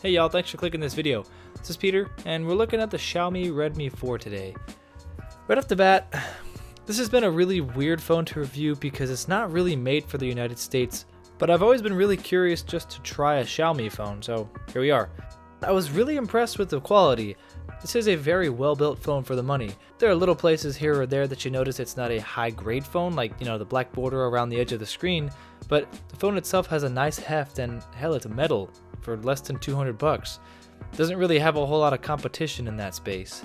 Hey y'all, thanks for clicking this video. This is Peter, and we're looking at the Xiaomi Redmi 4 today. Right off the bat, this has been a really weird phone to review because it's not really made for the United States, but I've always been really curious just to try a Xiaomi phone, so here we are. I was really impressed with the quality. This is a very well-built phone for the money. There are little places here or there that you notice it's not a high-grade phone, like, the black border around the edge of the screen, but the phone itself has a nice heft, and hell, it's metal for less than 200 bucks. Doesn't really have a whole lot of competition in that space.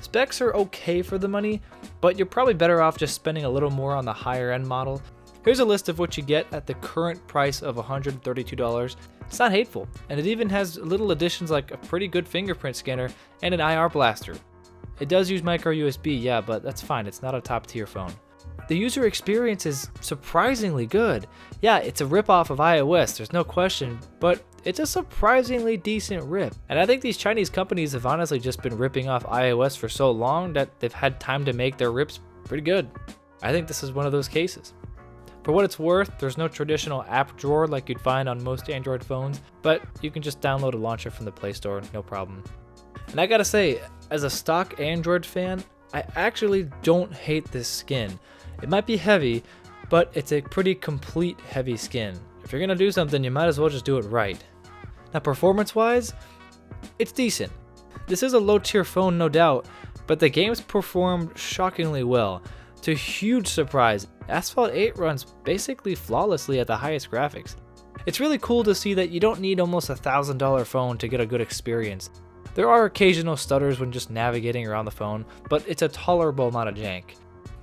Specs are okay for the money, but you're probably better off just spending a little more on the higher end model. Here's a list of what you get at the current price of $132. It's not hateful, and it even has little additions like a pretty good fingerprint scanner and an IR blaster. It does use micro USB, yeah, but that's fine, it's not a top tier phone. The user experience is surprisingly good. Yeah, it's a ripoff of iOS, there's no question, but it's a surprisingly decent rip. And I think these Chinese companies have honestly just been ripping off iOS for so long that they've had time to make their rips pretty good. I think this is one of those cases. For what it's worth, there's no traditional app drawer like you'd find on most Android phones, but you can just download a launcher from the Play Store, no problem. And I gotta say, as a stock Android fan, I actually don't hate this skin. It might be heavy, but it's a pretty complete heavy skin. If you're gonna do something, you might as well just do it right. Now, performance-wise, it's decent. This is a low-tier phone, no doubt, but the games performed shockingly well. To a huge surprise, Asphalt 8 runs basically flawlessly at the highest graphics. It's really cool to see that you don't need almost $1,000 phone to get a good experience. There are occasional stutters when just navigating around the phone, but it's a tolerable amount of jank.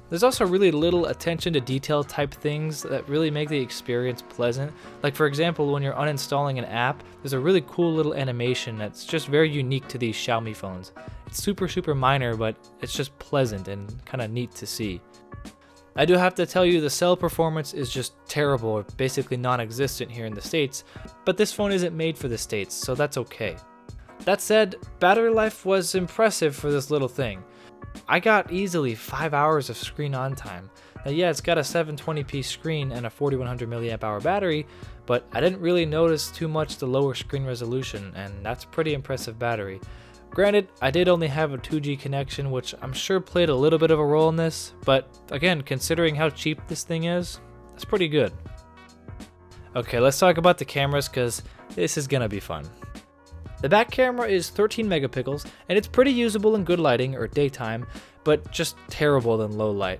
There's also really little attention to detail type things that really make the experience pleasant. Like, for example, when you're uninstalling an app, there's a really cool little animation that's just very unique to these Xiaomi phones. It's super minor, but it's just pleasant and kind of neat to see. I do have to tell you, the cell performance is just terrible, or basically non-existent here in the States, but this phone isn't made for the States, so that's okay. That said, battery life was impressive for this little thing. I got easily 5 hours of screen on time. Now yeah, it's got a 720p screen and a 4100 mAh battery, but I didn't really notice too much the lower screen resolution, and that's pretty impressive battery. Granted, I did only have a 2G connection, which I'm sure played a little bit of a role in this, but again, considering how cheap this thing is, that's pretty good. Okay, let's talk about the cameras, because this is gonna be fun. The back camera is 13 megapixels, and it's pretty usable in good lighting or daytime, but just terrible in low light.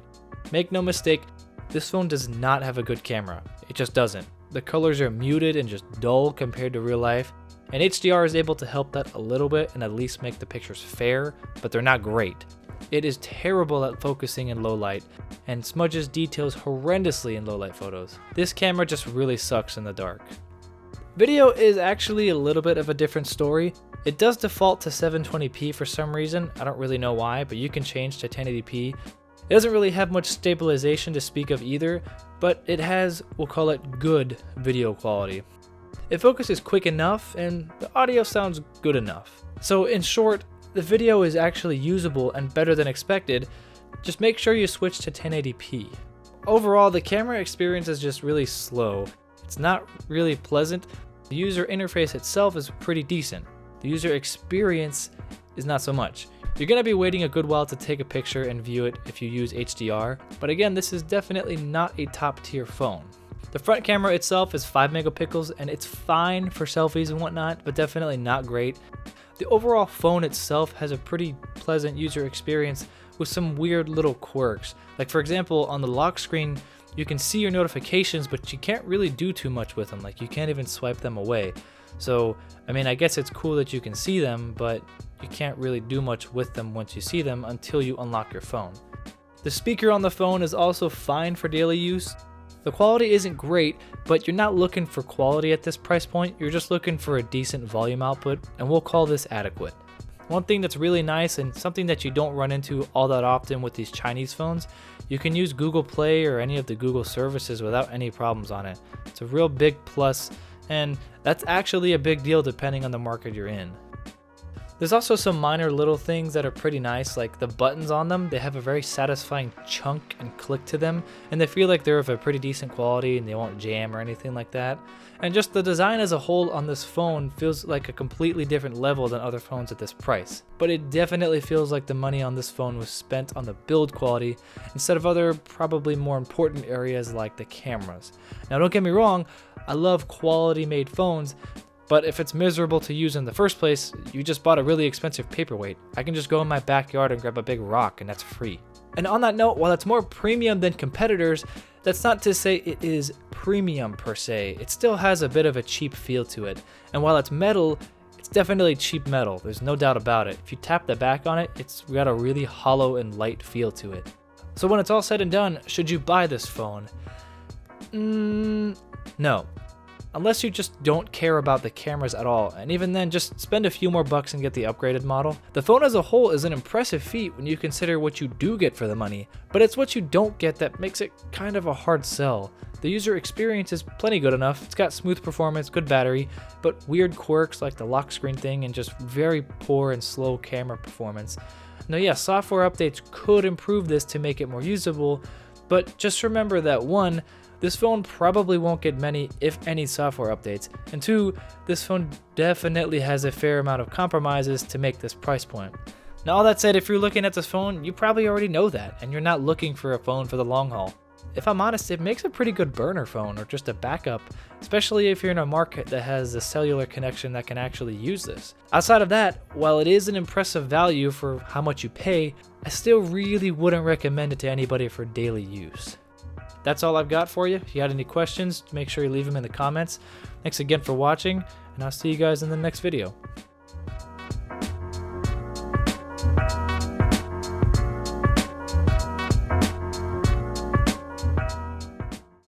Make no mistake, this phone does not have a good camera. It just doesn't. The colors are muted and just dull compared to real life, and HDR is able to help that a little bit and at least make the pictures fair, but they're not great. It is terrible at focusing in low light, and smudges details horrendously in low light photos. This camera just really sucks in the dark. Video is actually a little bit of a different story. It does default to 720p for some reason, I don't really know why, but you can change to 1080p. It doesn't really have much stabilization to speak of either, but it has, we'll call it, good video quality. It focuses quick enough, and the audio sounds good enough. So in short, the video is actually usable and better than expected. Just make sure you switch to 1080p. Overall, the camera experience is just really slow. It's not really pleasant. The user interface itself is pretty decent. The user experience is not so much. You're gonna be waiting a good while to take a picture and view it if you use HDR, but again, this is definitely not a top tier phone. The front camera itself is 5 megapixels, and it's fine for selfies and whatnot, but definitely not great. The overall phone itself has a pretty pleasant user experience with some weird little quirks. Like, for example, on the lock screen, you can see your notifications, but you can't really do too much with them. Like, you can't even swipe them away. So, I mean, I guess it's cool that you can see them, but you can't really do much with them once you see them until you unlock your phone. The speaker on the phone is also fine for daily use. The quality isn't great, but you're not looking for quality at this price point, you're just looking for a decent volume output, and we'll call this adequate. One thing that's really nice, and something that you don't run into all that often with these Chinese phones, you can use Google Play or any of the Google services without any problems on it. It's a real big plus, and that's actually a big deal depending on the market you're in. There's also some minor little things that are pretty nice, like the buttons on them. They have a very satisfying chunk and click to them, and they feel like they're of a pretty decent quality and they won't jam or anything like that. And just the design as a whole on this phone feels like a completely different level than other phones at this price. But it definitely feels like the money on this phone was spent on the build quality instead of other probably more important areas like the cameras. Now don't get me wrong, I love quality made phones, but if it's miserable to use in the first place, you just bought a really expensive paperweight. I can just go in my backyard and grab a big rock and that's free. And on that note, while it's more premium than competitors, that's not to say it is premium per se. It still has a bit of a cheap feel to it. And while it's metal, it's definitely cheap metal. There's no doubt about it. If you tap the back on it, it's got a really hollow and light feel to it. So when it's all said and done, should you buy this phone? No. Unless you just don't care about the cameras at all, and even then just spend a few more bucks and get the upgraded model. The phone as a whole is an impressive feat when you consider what you do get for the money, but it's what you don't get that makes it kind of a hard sell. The user experience is plenty good enough, it's got smooth performance, good battery, but weird quirks like the lock screen thing and just very poor and slow camera performance. Now yeah, software updates could improve this to make it more usable, but just remember that 1, this phone probably won't get many, if any, software updates, and 2, this phone definitely has a fair amount of compromises to make this price point. Now all that said, if you're looking at this phone, you probably already know that, and you're not looking for a phone for the long haul. If I'm honest, it makes a pretty good burner phone or just a backup, especially if you're in a market that has a cellular connection that can actually use this. Outside of that, while it is an impressive value for how much you pay, I still really wouldn't recommend it to anybody for daily use. That's all I've got for you. If you had any questions, make sure you leave them in the comments. Thanks again for watching, and I'll see you guys in the next video.